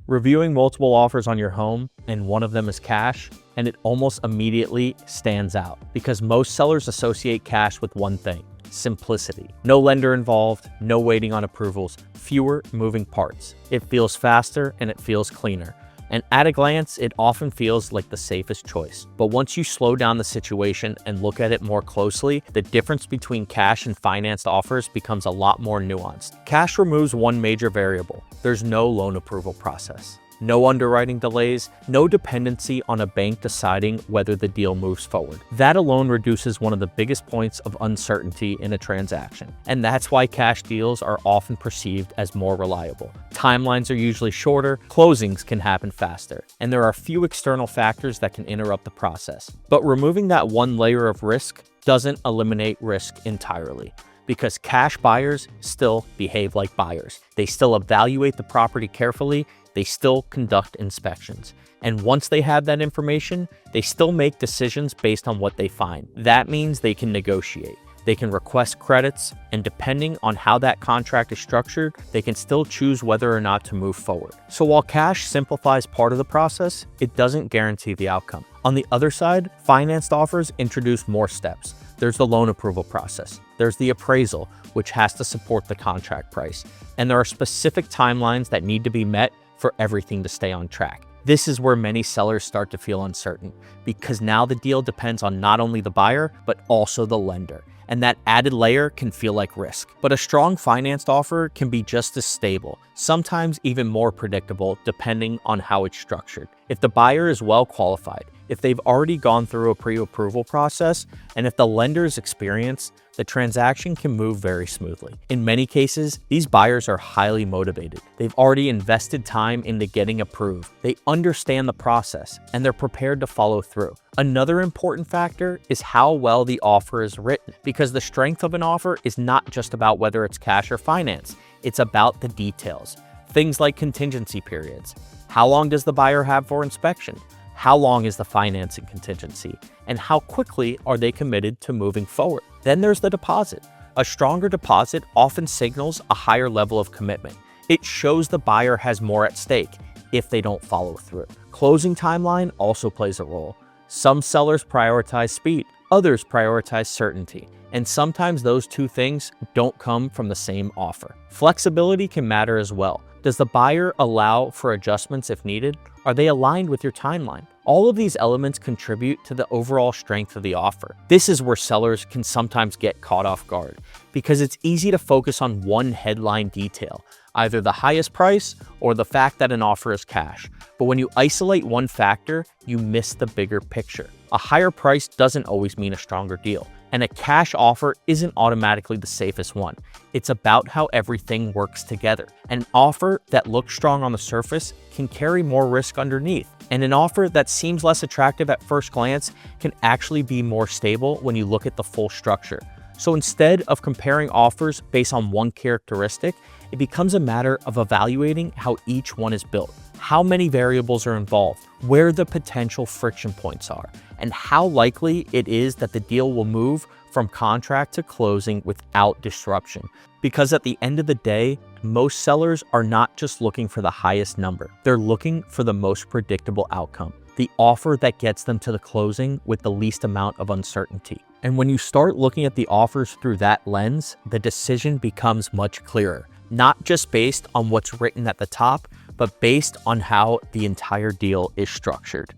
Reviewing multiple offers on your home and one of them is cash, and it almost immediately stands out because most sellers associate cash with one thing: simplicity. No lender involved, no waiting on approvals, fewer moving parts. It feels faster and it feels cleaner. And at a glance, it often feels like the safest choice. But once you slow down the situation and look at it more closely, the difference between cash and financed offers becomes a lot more nuanced. Cash removes one major variable. There's no loan approval process. No underwriting delays, no dependency on a bank deciding whether the deal moves forward. That alone reduces one of the biggest points of uncertainty in a transaction. And that's why cash deals are often perceived as more reliable. Timelines are usually shorter, closings can happen faster, and there are few external factors that can interrupt the process. But removing that one layer of risk doesn't eliminate risk entirely, because cash buyers still behave like buyers. They still evaluate the property carefully. They still conduct inspections. And once they have that information, they still make decisions based on what they find. That means they can negotiate. They can request credits, and depending on how that contract is structured, they can still choose whether or not to move forward. So while cash simplifies part of the process, it doesn't guarantee the outcome. On the other side, financed offers introduce more steps. There's the loan approval process. There's the appraisal, which has to support the contract price. And there are specific timelines that need to be met for everything to stay on track. This is where many sellers start to feel uncertain, because now the deal depends on not only the buyer, but also the lender. And that added layer can feel like risk. But a strong financed offer can be just as stable, sometimes even more predictable depending on how it's structured. If the buyer is well qualified, if they've already gone through a pre-approval process, and if the lender is experienced, the transaction can move very smoothly. In many cases, these buyers are highly motivated. They've already invested time into getting approved. They understand the process, and they're prepared to follow through. Another important factor is how well the offer is written, because the strength of an offer is not just about whether it's cash or finance. It's about the details. Things like contingency periods. How long does the buyer have for inspection? How long is the financing contingency? And how quickly are they committed to moving forward? Then there's the deposit. A stronger deposit often signals a higher level of commitment. It shows the buyer has more at stake if they don't follow through. Closing timeline also plays a role. Some sellers prioritize speed, others prioritize certainty. And sometimes those two things don't come from the same offer. Flexibility can matter as well. Does the buyer allow for adjustments if needed? Are they aligned with your timeline? All of these elements contribute to the overall strength of the offer. This is where sellers can sometimes get caught off guard, because it's easy to focus on one headline detail, either the highest price or the fact that an offer is cash. But when you isolate one factor, you miss the bigger picture. A higher price doesn't always mean a stronger deal, and a cash offer isn't automatically the safest one. It's about how everything works together. An offer that looks strong on the surface can carry more risk underneath, and an offer that seems less attractive at first glance can actually be more stable when you look at the full structure. So instead of comparing offers based on one characteristic, it becomes a matter of evaluating how each one is built, how many variables are involved, where the potential friction points are, and how likely it is that the deal will move from contract to closing without disruption. Because at the end of the day, most sellers are not just looking for the highest number. They're looking for the most predictable outcome, the offer that gets them to the closing with the least amount of uncertainty. And when you start looking at the offers through that lens, the decision becomes much clearer, not just based on what's written at the top, but based on how the entire deal is structured.